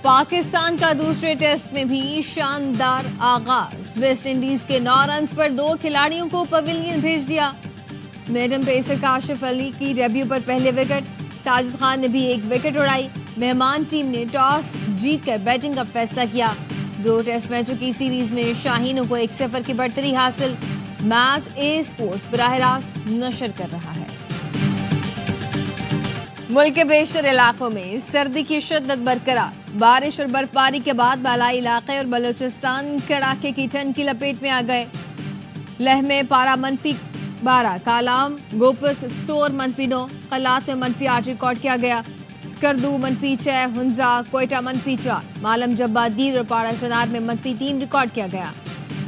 पाकिस्तान का दूसरे टेस्ट में भी शानदार आगाज। वेस्ट इंडीज के 9 रन पर 2 खिलाड़ियों को पवेलियन भेज दिया। मेडम पेसर काशिफ अली की डेब्यू पर पहले विकेट, साजिद खान ने भी एक विकेट उड़ाई। मेहमान टीम ने टॉस जीतकर बैटिंग का फैसला किया। 2 टेस्ट मैचों की सीरीज में शाहीनों को 1-0 की बढ़तरी हासिल। मैच ए स्पोर्ट्स बराह रास्त नशर कर रहा है। मुल्क के बेशतर इलाकों में सर्दी की शिद्दत बरकरार। बारिश और बर्फबारी के बाद बालाई इलाके और बलूचिस्तान कड़ाके की ठंड की लपेट में आ गए। लेह में पारा -12, कालाम, गोपस, स्टोर -9, कलात में -8 रिकॉर्ड किया गया। स्कर्दू -6, हुंजा, कोयटा -4, मालम जब्बा, दीर और पारा चनार में -3 रिकॉर्ड किया गया।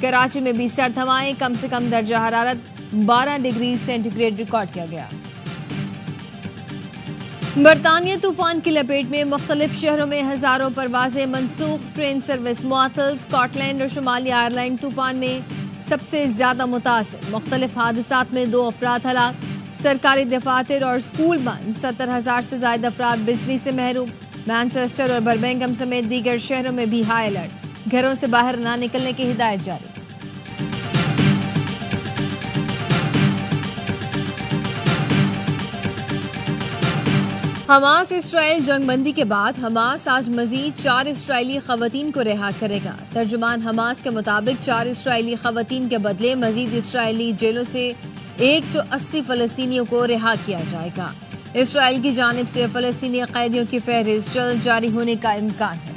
कराची में भी सर्द हवाएं, कम से कम दर्जा हरारत 12 डिग्री सेंटीग्रेड रिकॉर्ड किया गया। बरतानिया तूफान की लपेट में मुख्तलिफ शहरों में हजारों परवाजें मनसूख, ट्रेन सर्विस मुअत्तल। स्कॉटलैंड और शुमाली आयरलैंड तूफान में सबसे ज्यादा मुतासिर। मुख्तलिफ हादसात में 2 अफराद हलाक। सरकारी दफातर और स्कूल बंद। 70,000 से ज्यादा अफराद बिजली से महरूम। मैनचेस्टर और बर्मिंघम समेत दीगर शहरों में भी हाई अलर्ट। घरों से बाहर न निकलने की हिदायत जारी। हमास इसराइल जंगबंदी के बाद हमास आज मजीद 4 इसराइली खवातीन को रिहा करेगा। तर्जुमान हमास के मुताबिक 4 इसराइली खवातीन के बदले मजीद इसराइली जेलों से 180 फलस्तीनियों को रिहा किया जाएगा। इसराइल की जानिब से फलस्तीनी कैदियों की फहरिस्त जल्द जारी होने का इम्कान है।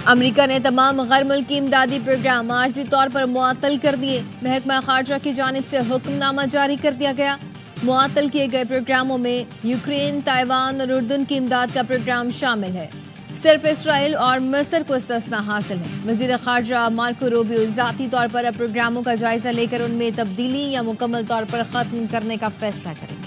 अमेरिका ने तमाम गैर मुल्की इमदादी प्रोग्राम आर्जी तौर पर मुअत्तल कर दिए। महकमा खारजा की जानिब से हुक्मनामा जारी कर दिया गया। मुअत्तल किए गए प्रोग्रामों में यूक्रेन, ताइवान और उर्दून की इमदाद का प्रोग्राम शामिल है। सिर्फ इसराइल और मिस्र को इस्तिस्ना हासिल है। वज़ीर खारजा मार्को रूबियो ज़ाती तौर पर अब प्रोग्रामों का जायजा लेकर उनमें तब्दीली या मुकम्मल तौर पर खत्म करने का फैसला करेंगे।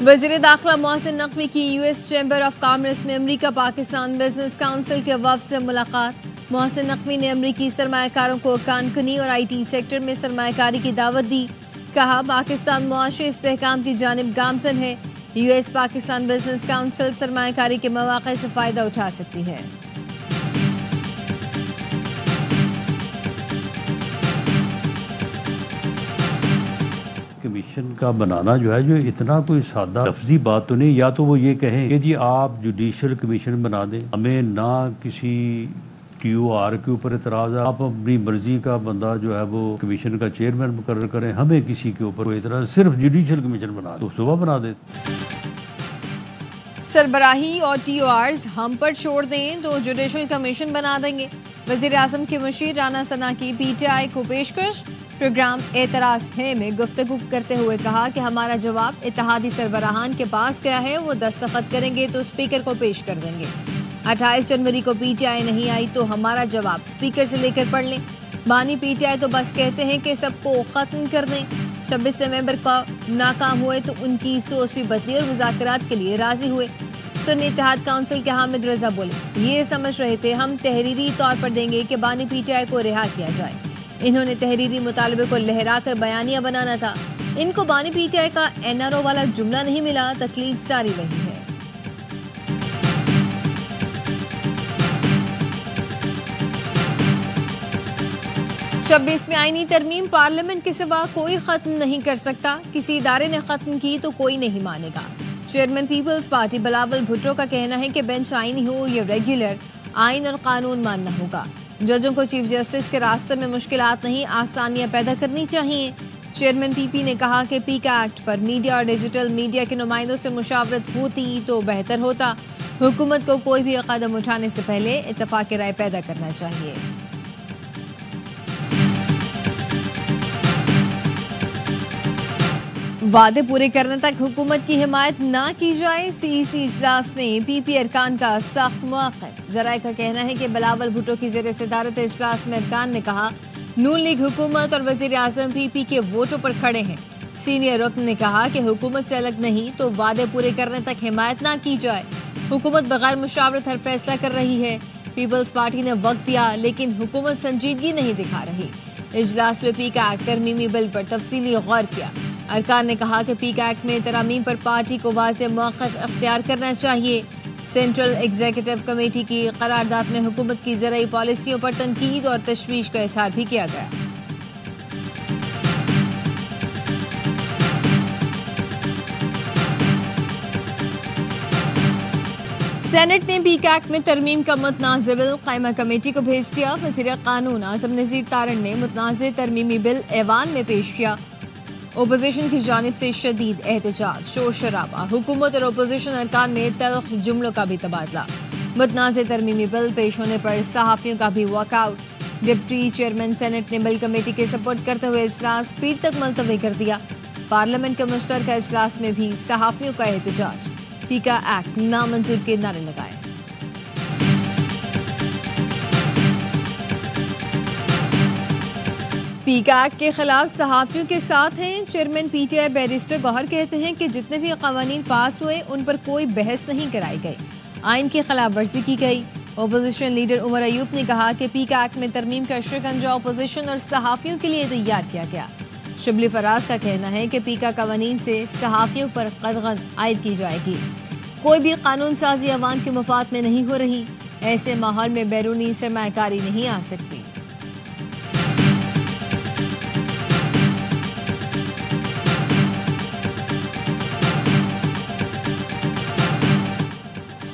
वज़ीर दाखिला मोहसिन नकवी की यूएस चैम्बर ऑफ कॉमर्स में अमरीका पाकिस्तान बिजनेस काउंसिल के वफ़द से मुलाकात। मोहसिन नकवी ने अमरीकी सरमायाकारों को कानकुनी और IT सेक्टर में सरमायाकारी की दावत दी। कहा, पाकिस्तान मुआशी इस्तेहकाम की जानिब गामजन है। यूएस पाकिस्तान बिजनेस काउंसिल सरमायाकारी के मौक़े से फ़ायदा उठा सकती है। कमीशन का बनाना जो है, जो इतना कोई सादा लफ्जी बात तो नहीं। या तो वो ये कहें कि जी आप जुडिशल कमीशन बना दें, हमें ना किसी TOR के ऊपर एतराज़ है, आप अपनी मर्जी का बंदा जो है वो कमीशन का चेयरमैन मुकर्रर करें, हमें किसी के ऊपर कोई एतराज़, सिर्फ जुडिशल कमीशन बना दो, सुबह बना दे। सरबराही और TORs हम पर छोड़ दें तो जुडिशल कमीशन बना देंगे। वज़ीर आज़म के मुशीर राना सना की PTI को पेशकश। प्रोग्राम एतराज़ है में गुफ्तगू करते हुए कहा कि हमारा जवाब इत्तेहादी सरबराहान के पास गया है, वो दस्तखत करेंगे तो स्पीकर को पेश कर देंगे। 28 जनवरी को PTI नहीं आई तो हमारा जवाब स्पीकर से लेकर पढ़ लें। बानी PTI तो बस कहते हैं कि सबको खत्म कर दें। 26 नवंबर को नाकाम हुए तो उनकी सोच भी बदली और मुज़ाकरात के लिए राजी हुए। सुन्नी इत्तेहाद काउंसिल के हामिद रजा बोले, ये समझ रहे थे हम तहरीरी तौर पर देंगे कि बानी PTI को रिहा किया जाए। इन्होंने तहरीरी मुतालबे को लहराकर बयानिया बनाना था। इनको बानी PTI का NRO वाला जुमला नहीं मिला। तकलीफ सारी वही है। छब्बीसवीं आईनी तरमीम पार्लियामेंट के सिवा कोई खत्म नहीं कर सकता। किसी इदारे ने खत्म की तो कोई नहीं मानेगा। Chairman peoples party Bilawal Bhutto का कहना है कि बेंच आईनी हो या रेगुलर, आइन और कानून मानना होगा। जजों को चीफ जस्टिस के रास्ते में मुश्किलात नहीं, आसानियां पैदा करनी चाहिए। चेयरमैन PP ने कहा कि PICA एक्ट पर मीडिया और डिजिटल मीडिया के नुमाइंदों से मुशावरत होती तो बेहतर होता। हुकूमत को कोई भी कदम उठाने से पहले इत्तेफाक राय पैदा करना चाहिए। वादे पूरे करने तक हुकूमत की हिमायत ना की जाए। CEC इजलास में PP अरकान का सख्त मौक़िफ़। ज़राए का कहना है कि बिलावल भुट्टो की ज़ेर सदारत इजलास में अरकान ने कहा, नून लीग हुकूमत और वज़ीर आज़म PP के वोटों पर खड़े हैं। सीनियर रुकन ने कहा कि हुकूमत से अलग नहीं तो वादे पूरे करने तक हिमायत ना की जाए। हुकूमत बगैर मुशावरत हर फैसला कर रही है। पीपल्स पार्टी ने वक्त दिया लेकिन हुकूमत संजीदगी नहीं दिखा रही। इजलास में पीक एक्ट तरमीमी बिल पर तफसीली गौर किया। अरकान ने कहा कि पीक एक्ट में तरमीम पर पार्टी को वाज़ेह मौक़िफ़ अख्तियार करना चाहिए। सेंट्रल एग्जीक्यूटिव कमेटी की करारदाद में हुकूमत की ज़राई पॉलिसियों पर तनकीद और तशवीश का इज़हार भी किया गया। सेनेट ने पीक एक्ट में तरमीम का मुतनाज़ बिल कायमा कमेटी को भेज दिया। वज़ीर कानून आज़म नज़ीर तारण ने मुतनाज़ तरमीमी बिल ऐवान में पेश किया। ओपोजिशन की जानिब से शदीद एहतजाज, शोर शराबा, हुकूमत और ओपोजिशन अरकान में तल्ख जुमलों का भी तबादला। मुतनाज़ तरमीमी बिल पेश होने पर सहाफ़ियों का भी वॉकआउट। डिप्टी चेयरमैन सेनेट ने बिल कमेटी के सपोर्ट करते हुए इजलास पीर तक मुलतवी कर दिया। पार्लियामेंट के मुश्तरका इजलास में भी सहाफ़ियों का एहतजाज, पीका एक्ट नामंजूर के नारे लगाए। पीका एक्ट के खिलाफ सहाफियों के साथ हैं चेयरमैन पीटीआई बैरिस्टर गौहर कहते हैं कि जितने भी कवानीन पास हुए उन पर कोई बहस नहीं कराई गई, आइन की खिलाफ वर्जी की गई। ओपोजिशन लीडर उमर अयूब ने कहा कि पीका एक्ट में तरमीम का शिकंजा ओपोजिशन और सहाफियों के लिए तैयार किया गया। शिबली फराज का कहना है कि पीका कवानीन से सहाफियों पर कदगन आयद की जाएगी। कोई भी कानून साजी अवाम के मुफाद में नहीं हो रही, ऐसे माहौल में बैरूनी सरमायाकारी नहीं आ सकती।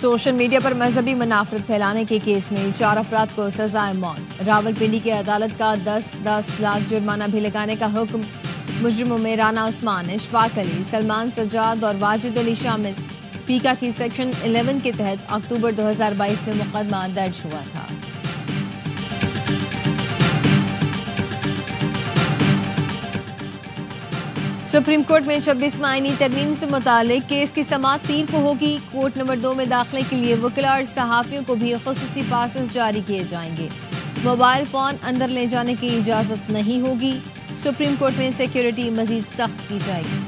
सोशल मीडिया पर मजहबी मुनाफरत फैलाने के केस में 4 अफराद को सजाए मौत। रावलपिंडी की अदालत का 10-10 लाख जुर्माना भी लगाने का हुक्म। मुजरिमों में राना उस्मान, इशफाक अली, सलमान सज्जाद और वाजिद अली शामिल। पीका की सेक्शन 11 के तहत अक्टूबर 2022 में मुकदमा दर्ज हुआ था। सुप्रीम कोर्ट में 26 आईनी तरमीम से मुतालिक केस की समाअत पीर को होगी। कोर्ट नंबर 2 में दाखिले के लिए वकील और सहाफियों को भी खुसूसी पासेस जारी किए जाएंगे। मोबाइल फोन अंदर ले जाने की इजाजत नहीं होगी। सुप्रीम कोर्ट में सिक्योरिटी मजीद सख्त की जाएगी।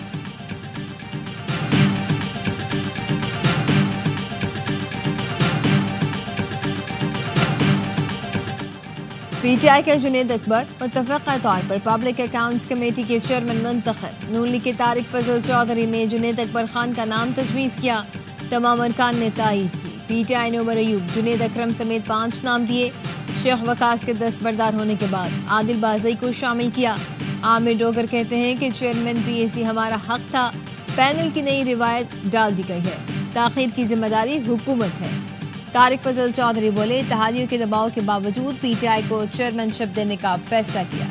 पीटीआई के जुनेद अकबर मुत्तफ़क़ा तौर पर पब्लिक अकाउंट्स कमेटी के चेयरमैन मुंतखब। नून लीग के तारिक फजल चौधरी ने जुनेद अकबर खान का नाम तजवीज़ किया। तमाम अरकान ने तायीद की। पीटीआई ने उमर अयूब, जुनेद अकरम समेत 5 नाम दिए। शेख वकास के दस्तबरदार होने के बाद आदिल बाज़ई को शामिल किया। आमिर डोगर कहते हैं कि चेयरमैन पीएसी हमारा हक था, पैनल की नई रिवायत डाल दी गई है, ताखीर की जिम्मेदारी हुकूमत है। तारिक फजल चौधरी बोले, इत्तेहादियों के दबाव के बावजूद पीटीआई को चेयरमैनशिप देने का फैसला किया।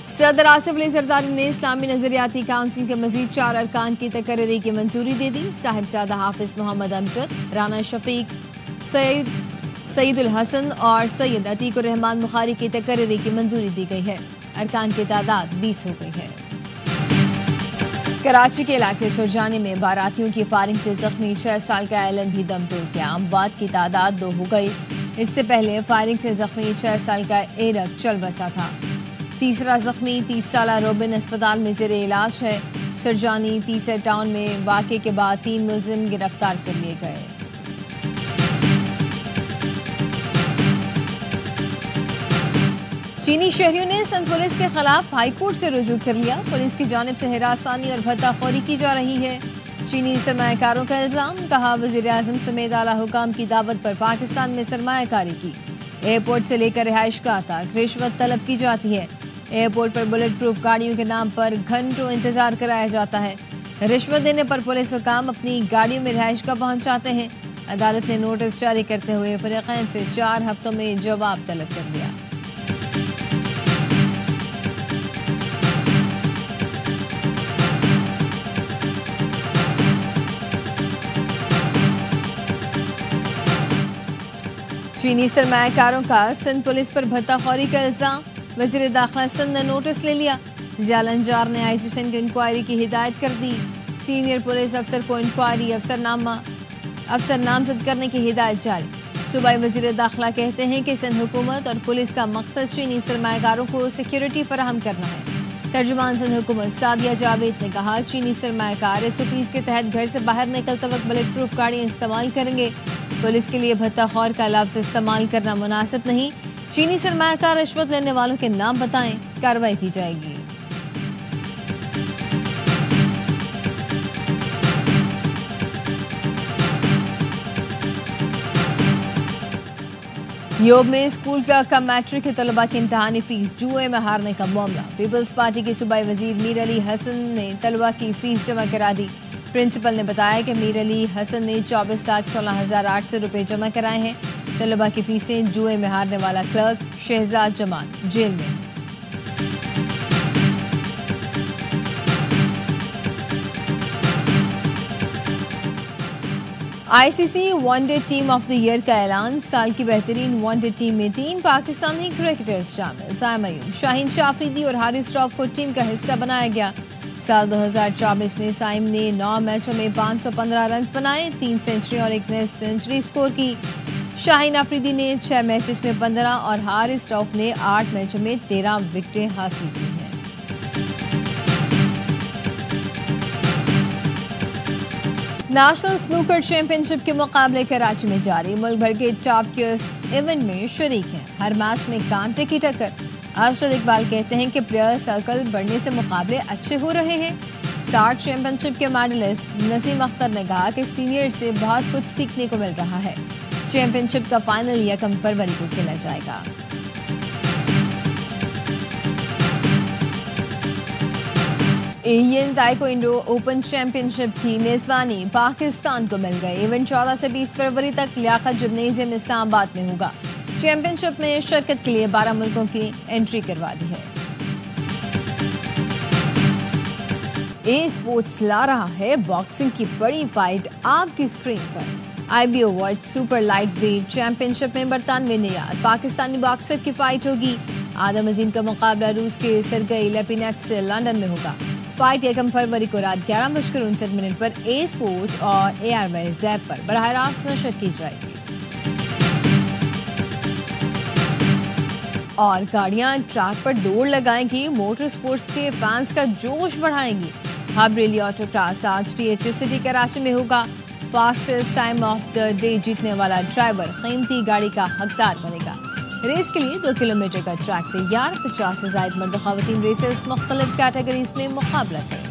सदर आसिफ अली जरदारी ने इस्लामी नजरियाती काउंसिल के मजीद 4 अरकान की तकर्री की मंजूरी दे दी। साहिबजादा हाफिज मोहम्मद अमजद, राना शफीक, सईदुल हसन और सैयद अतीकुर रहमान बुखारी की तकर्री की मंजूरी दी गई है। अरकान की तादाद 20 हो गई है। कराची के इलाके सुरजानी में बारातियों की फायरिंग से जख्मी 6 साल का एलन भी दम तोड़ गया। अमवात की तादाद 2 हो गई। इससे पहले फायरिंग से जख्मी 6 साल का एरक चल बसा था। तीसरा जख्मी 30 साल रोबिन अस्पताल में जेर इलाज है। सुरजानी तीसरे टाउन में वाक़े के बाद 3 मुलजिम गिरफ्तार कर लिए गए। चीनी शहरियों ने संघ पुलिस के खिलाफ हाईकोर्ट से रुजू कर लिया। पुलिस की जानिब से हिरासानी और भत्ताखोरी की जा रही है। चीनी सरमायाकारों का इल्जाम, कहा वज़ीर आज़म समेत आला हुकाम की दावत पर पाकिस्तान में सरमायाकारी की। एयरपोर्ट से लेकर रिहाइश गाह तक रिश्वत तलब की जाती है। एयरपोर्ट पर बुलेट प्रूफ गाड़ियों के नाम पर घंटों इंतजार कराया जाता है। रिश्वत देने पर पुलिस हुकाम अपनी गाड़ियों में रिहाइश गाह पहुँच जाते हैं। अदालत ने नोटिस जारी करते हुए फरीक़ैन से 4 हफ्तों में जवाब तलब कर दिया। चीनी सरमायाकारों का सिंध पुलिस पर भत्ताखोरी का इल्जाम, वज़ीर दाखिला सिंध ने नोटिस ले लिया। ज़ियालंजार ने आईजी सिंध की इंक्वायरी की हिदायत कर दी। सीनियर पुलिस अफसर को इंक्वायरी अफसर नामजद करने की हिदायत जारी। सूबाई वज़ीर दाखिला कहते हैं कि सिंध हुकूमत और पुलिस का मकसद चीनी सरमायाकारों को सिक्योरिटी फराहम करना है। तर्जुमान सिंध हुकूमत सादिया जावेद ने कहा, चीनी सरमायाकार SOPs के तहत घर से बाहर निकलते वक्त बुलेट प्रूफ गाड़ियां इस्तेमाल करेंगे। पुलिस के लिए भत्ताखोर का लफ्ज इस्तेमाल करना मुनासिब नहीं। चीनी सरमायाकार रिश्वत लेने वालों के नाम बताएं, कार्रवाई की जाएगी। योग में स्कूल का कम मैट्रिक के तलबा की इम्तहानी फीस जुए में हारने का मामला। पीपल्स पार्टी के सूबाई वजीर मीर अली हसन ने तलबा की फीस जमा करा दी। प्रिंसिपल ने बताया कि मीर अली हसन ने 24,16,800 रुपये जमा कराए हैं। तलबा की फीसें जुए में हारने वाला क्लर्क शहजाद जमान जेल में है। ICC one day team of the year का ऐलान। साल की बेहतरीन वनडे टीम में 3 पाकिस्तानी क्रिकेटर्स शामिल। साइम अयूब, शाहीन शाह अफरीदी और हारिस रऊफ को टीम का हिस्सा बनाया गया। साल 2024 में साइम ने 9 मैचों में 515 रन बनाए, 3 सेंचुरी और 1 टेस्ट सेंचुरी स्कोर की। शाहीन अफरीदी ने 6 मैचेस में 15 और हारिस रऊफ ने 8 मैचों में 13 विकेटें हासिल की हैं। नेशनल स्नूकर चैंपियनशिप के मुकाबले कराची में जारी। मुल्क भर के टॉप क्यूस्ट इवेंट में शरीक हैं। हर मैच में कांटे की टक्कर। अरशद इकबाल कहते हैं कि प्लेयर सर्कल बढ़ने से मुकाबले अच्छे हो रहे हैं। 60 चैंपियनशिप के मेडलिस्ट नसीम अख्तर ने कहा कि सीनियर से बहुत कुछ सीखने को मिल रहा है। चैंपियनशिप का फाइनल 1 फरवरी को खेला जाएगा। एशियन ताइक्वांडो ओपन चैंपियनशिप की मेजबानी पाकिस्तान को मिल गई। इवेंट 14 से 20 फरवरी तक लियाकत जिम्नेजियम इस्लामाबाद में होगा। चैंपियनशिप में शिरकत के लिए 12 मुल्कों की एंट्री करवा दी है। ए स्पोर्ट्स ला रहा है बॉक्सिंग की बड़ी फाइट आपकी स्क्रीन पर। IBO world super light weight championship में 92 नियाद पाकिस्तानी बॉक्सर की फाइट होगी। आदम अजीम का मुकाबला रूस के सरगई लेपिनेट से लंदन में होगा। फाइट 1 फरवरी को रात 11:59 पर ए स्पोर्ट्स और एयरवेज ऐप पर बराह रास्त नशर की जाएगी। और गाड़ियां ट्रैक पर दौड़ लगाएंगी, मोटर स्पोर्ट्स के फैंस का जोश बढ़ाएंगी। हब रैली ऑटोक्रॉस आज THS सिटी कराची में होगा। Fastest time of the day जीतने वाला ड्राइवर कीमती गाड़ी का हकदार बनेगा। रेस के लिए 2 किलोमीटर का ट्रैक तैयार। 50 से ज्यादा मर्द ख्वातीन रेसर्स मुख्तलिफ कैटेगरीज में मुकाबला करेंगे।